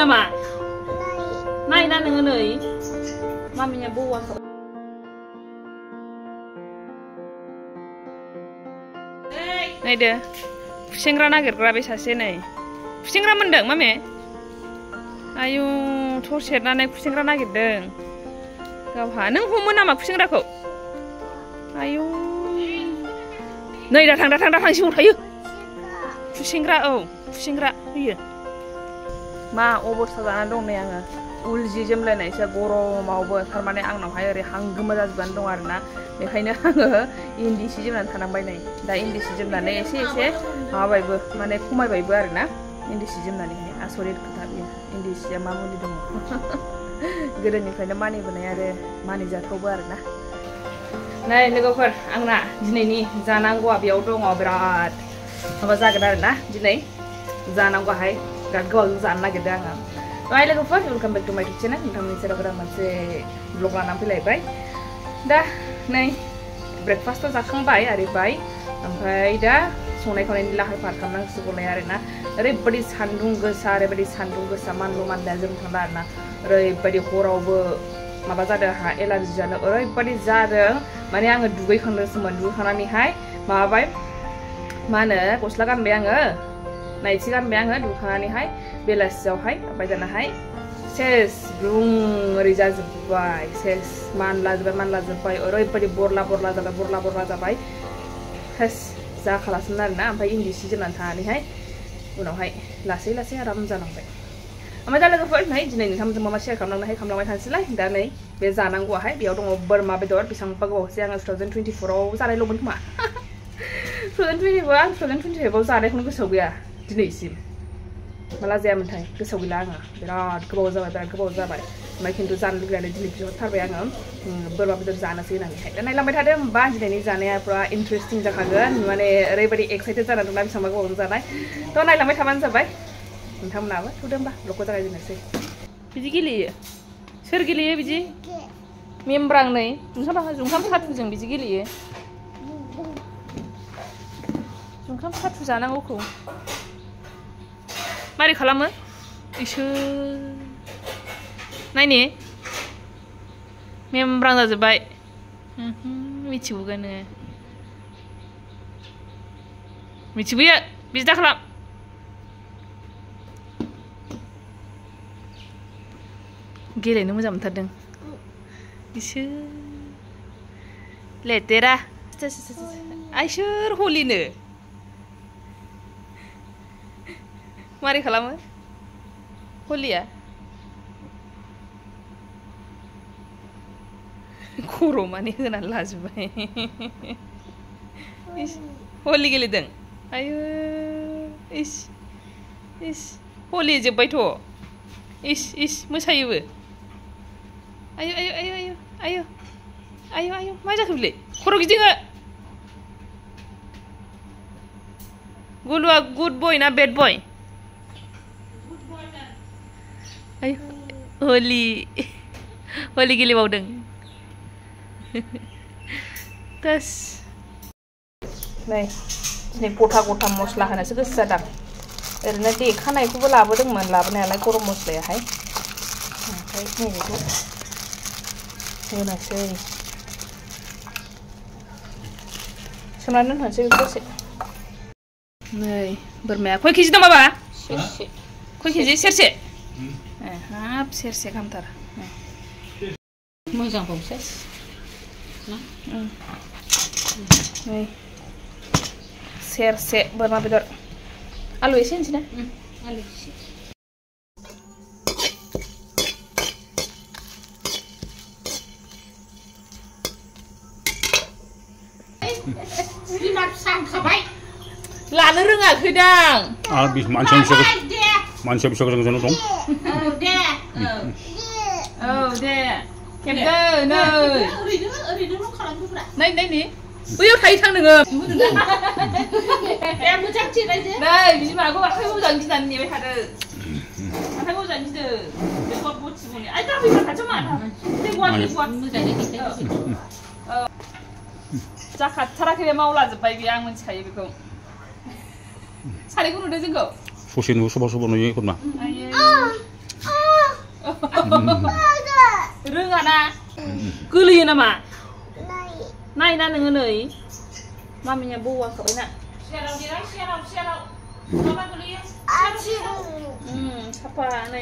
नामा नायना नोङो नै मामिया बौवाखौ नायदो खुसेंग्रा नागिरग्रा बे सासे नै खुसेंग्रा मोनदों मामे आयु थर सेरनानै खुसेंग्रा नागिरदों गावहा नों हमो नामा खुसेंग्राखौ आयु नै दा थां सिङाव थायो खुसेंग्रा औ खुसेंग्रा होयो मा अबस्था जानानै दं नै आङो उल जि जोमलायनायसो गरमावबो थारमाने आंनावहाय ओरै हांगोमा जाजोबनानै दं आरोना बेखायनो आङो इन्दि सि जोमनानै थानांबाय नै दा इन्दि सि जोमनानै एसे माबाबायबो माने खमायबायबो आरोना इन्दि सि जोमनानैहाय आसरित खोथा बियो इन्दि सिया मा मुलि दङ गोदोनिफ्रायनो मानिबोनाय आरो मानिजाथावबो आरोना नै लोगोफोर आंना दिनैनि जानांगौआ बेयाव दङ बिराद माबा जागोन आरोना दिनै जानांगौहाय बिराद गोबाव जानो नागिरदों आङो बाय लोगोफोर वेलकाम बेक टु माय इउटुब चेनेल नोंथांनि सेराव गोदान मोनसे ब्लग लानानै फैलायबाय दा नै ब्रेकफास्टआव जाखांबाय आरिबाय ओमफ्राय दा संनाय खावनायनि लाहार फाहार खालामनांसिगौलाय आरोना ओरैबायदि सान्दुं गोसा मानलु मानलाया जों थांला आरोना ओरैबायदि हरावबो माबा जादों आंहा एलार्जि जानो ओरैबायदि जादों माने आङो दुगैखांदोंसोमोन दुगैखांनानैहाय माबाबाय मा होनो गस्ला गानबाय आङो नाइटि गानबाय आङो दुगैखांनानैहाय बेलासियावहाय ओमफ्राय दानाहाय सेस ब्रुं ओरै जाजोब्बाय सेस मानलाजोब्बाय ओरैबायदि बरला जाबाय सेस जाखालासोमोन आरोना ओमफ्राय इन्दि सि जोमनानै थानानैहाय उनावहाय लासै आराम जालांबाय ओमफ्राय दा लोगोफोर नै दिनै नोंथांमोनजों मा शेयार खालामलांबाय थानोसैलाय दा नै बे जानांगौआहाय बेयाव दङ बोरमा बेदर बेसेबांबा गोबावसै आङो 2024आव जानायल'मोन खोमा 2024 आं 2025आव जानायखौनो गोसोआव गैया दिनैसिम माला जायामोनथाय गोसोआव गैला आङो बिराद गोबाव जाबाय ओमफ्राय खिन्थु जानो लुगैनानै दिनै बिहरथारबाय आङो बोरमा बेदर जानोसै होननानैहाय दा नायलांबाय थादो होमबा दिनैनि जानाया पुरा इन्टारेस्टिं जाखागोन माने ओरैबायदि एक्साइटेड जानानै दंना बेसेबांबा गोबावजों जानाय थ' नायलांबाय थाबानो जाबाय नोंथांमोनाबो थुदो होमबा ब्लगखौ जागायजेननोसै बिदि गेलेयो सोर गेलेयो बिदि मेमब्रां नै जुंखाम साथुजों बिदि गेलेयो जुंखाम साथु जानांगौखौ मारै खालामो इसोर नायने मेमब्रां जाजोब्बाय मिथिबोगोन मिथिबोयो बिदि दा खालाम गेलेनो मोजां मोनथारदों इसोर लेटेरा आइसोर हलिनो मारै खालामो हलिया खर' माने होनानै लाजोब्बाय हलि गेलेदों आयु इस हलि जोब्बायथ' इस मोसायोबो आयु मा जाखो बिलाय खर' गिदिङो गुलुआ गुड बय ना बेड बय आयु हलि गेलेबावदों गास नै दिनै गथा मस्ला होनोसो गोसो जादों ओरैनो देखानायखौबो लाबोदोंमोन लाबोनायालाय गरम मस्लायाहाय ओमफ्राय नैबेखौ होनोसै सोमनानै दोनथ'नोसै बेखौ दसे नै बोरमाया खय केजि दं बाबा खय केजि सेरसे हाब सेरसे गाहामथार मोजां बावसै नै सेरसे बोरमा बेदर आलु एसे होनसै ना आलु एसे लानो रोङाखैदां मानसिया बेसेबां गोजान दं औ दे खेबदो नै बैयाव थायो थां नोङो नै बिमाखौ आखाइ मोजां गिनानै नेबाय थादो आखाइ मोजां गिदो बेखौ बथिबोनि आइ दा फैबाय खाथियाव मा जाखाथाराखै बे मावलाजोब्बाय बे आं मिथिखायो बेखौ सानैखौ नुदों जोंखौ ससे नुयो सोरबा नुयो एखनबा रोङा ना गोलैयो नामा नायना नोङो नै मामिया बौवाखाबाय ना साफा नै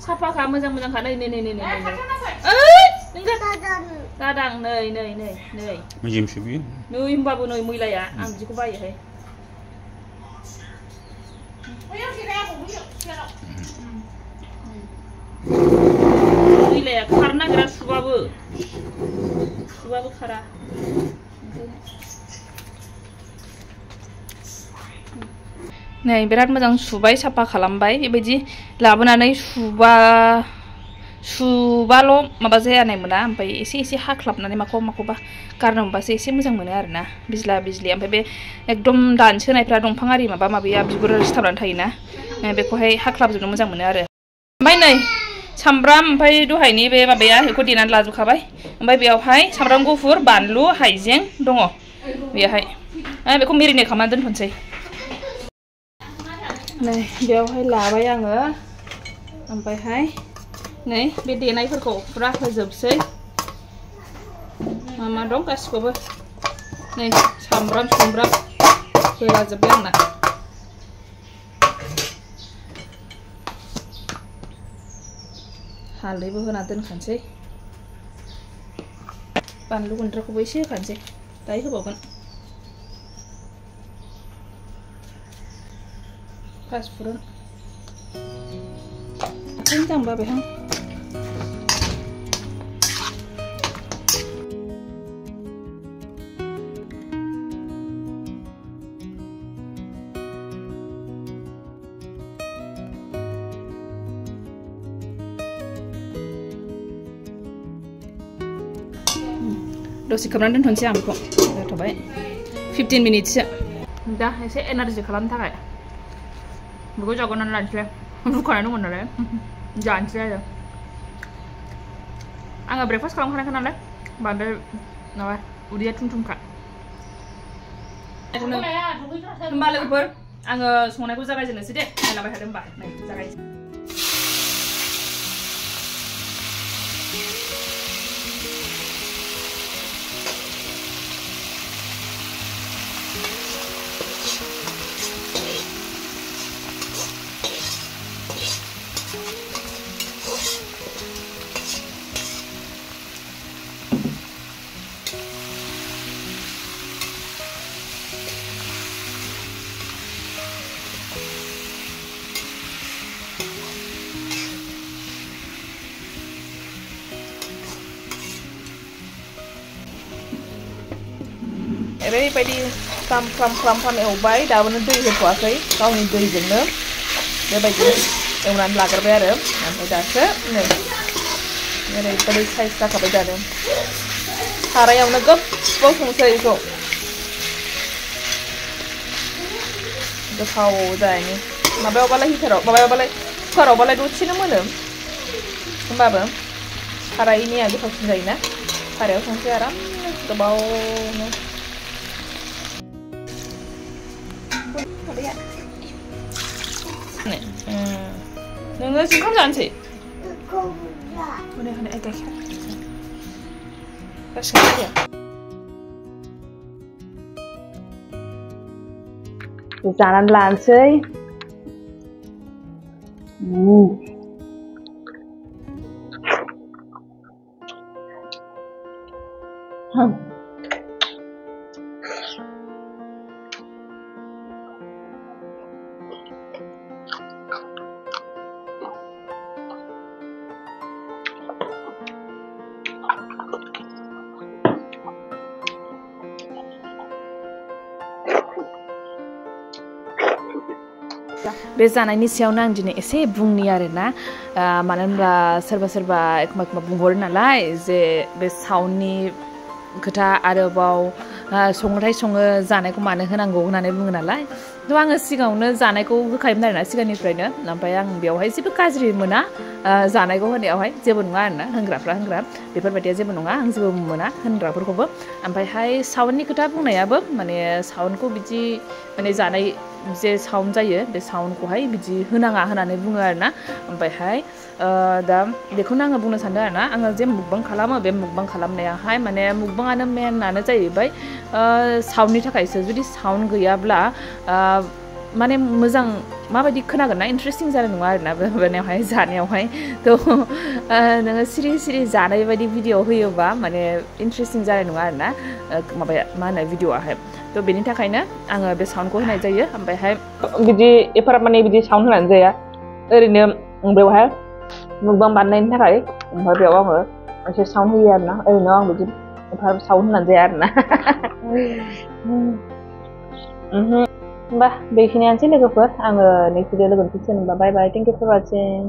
साफाखा मोजां मोजांखा नै नै नै नै नै दादां नै नै नै नै नै होमबाबो नै मैलाया आं बिदिखौ बायोहाय मैलाया खारनो नागिरा सुबाबो खारा नै बिराद मोजां सुबाय साफा खालामबाय बेबायदि लाबोनानै सुबाल' माबा जायानाय मोना ओमफ्राय एसे एसे हाख्लाबनानै माखौबा गारनो मोनबासो एसे मोजां मोनो आरोना बिज्ला बिज्लि ओमफ्राय बे एकदम दानसोनायफ्रा दंफां आरि माबा माबिया बिगुर सिथाबनानै थायोना बेखौहाय हाख्लाबजोबनो मोजां मोनो आरो ओमफ्राय नै सामब्राम ओमफ्राय दहायनि बे माबाया बेखौ देनानै लाजोबखाबाय ओमफ्राय बेयावहाय सामब्राम गुफुर बानलु हाइजें दङ बेयावहाय बेखौ मेरिनेट खालामनानै दोनथ'नोसै नै बेयावहाय लाबाय आङो ओमफ्रायहाय नै बे देनायफोरखौ फुरा होजोबसै मा दं गासिखौबो नै सामब्राम होलाजोब्बाय आंना हालदैबो होना दोनखानोसै बानलु गुन्द्राखौबो एसे होखानोसै दायो होबावगोन पासफुरन आखाइनि दाम बाबायहां दसे खोबनानै दोनथ'नोसै आं बेखौ जाथ'बाय 15 मिनिटसो दा एसे एनार्जि खालामनो थाखाय बेखौ जागोननानै लानोसै रुखानाय दंमोन नालाय जानोसै आरो आङो ब्रेकफास्ट खालामखानायखा नालाय बांद्राय माबा उदैया थुमथुमखा होमबा लोगोफोर आङो संनायखौ जागायजेननोसै दे नायलांबाय थादो होमबा नै जागायनोसै ओरैबायदि फ्राम एवबाय दाबोनो दै होथ'वाखै गावनि दैजोंनो बेबायदि एवनानै लाग्रोबाय आरो ओमफ्राय दासो नै ओरैबायदि साइज जाखाबाय दानो सारायावनो गोबाव संसै बेखौ गोथाव जायनि माबायावबालाय हिटाराव माबायावबालाय कुकारावबालाय दसेनो मोनो होमबाबो सारायनिया गोथावसिन जायोना सारायाव संसै आराम गोबावनो नोङो ओंखाम जानोसै जानानै लानोसै बे जानायनि सायावनो आं दिनै एसे बुंनि आरोना मानो होनबा सोरबा एखमबा बुंहरो नालाय जे बे साउन्डनि खोथा आरोबाव संनाय सङो जानायखौ मानो होनांगौ होननानै बुङो नालाय थ' आङो सिगाङावनो जानायखौ होखायोमोन आरोना सिगांनिफ्रायनो ओमफ्राय आं बेवहाय जेबो गाज्रि मोना जानायखौ होनायावहाय जेबो नङा आरोना होनग्रा बेफोरबायदिया जेबो नङा आं जेबो मोना होनग्राफोरखौबो ओमफ्रायहाय साउन्डनि खोथा बुंनायाबो माने साउन्डखौ बिदि माने जानाय जे साउन्ड जायो बे साउन्डखौहाय बिदि होनाङा होननानै बुङो आरोना ओमफ्रायहाय दा बेखौनो आङो बुंनो सानदों आरोना आङो जे मुकबां खालामो बे मुकबां खालामनायाहाय माने मुकबाङानो मेनानो जाहैबाय साउन्डनि थाखायसो जुदि साउन्ड गैयाब्ला माने मोजां माबायदि खोनागोन ना इन्ट्रेस्टिं जानाय नङा आरोना माबानायावहाय जानायावहाय थ' नोङो सिरि सिरि जानाय बायदि भिडिअ होयोबा माने इन्ट्रेस्टिं जानाय नङा आरोना माबाया मा होनो भिडिअआहाय थ' बेनि थाखायनो आङो बे साउन्डखौ होनाय जायो ओमफ्रायहाय बिदि एफाराब माने बिदि साउन्ड होनानै जाया ओरैनो बेवहाय मुकबां बानायनायनि थाखाय ओमफ्राय बेयाव आङो एसे साउन्ड होयो आरोना ओरैनो आं बिदि एफाराब साउन्ड होनानै जाया आरोना होमबा बेखिनियानोसै लोगोफोर आङो नेक्स्ट भिडिअ लोगो मोनफिनसिगोन होनबा बाय बाय थेंक इउ फर वाचिं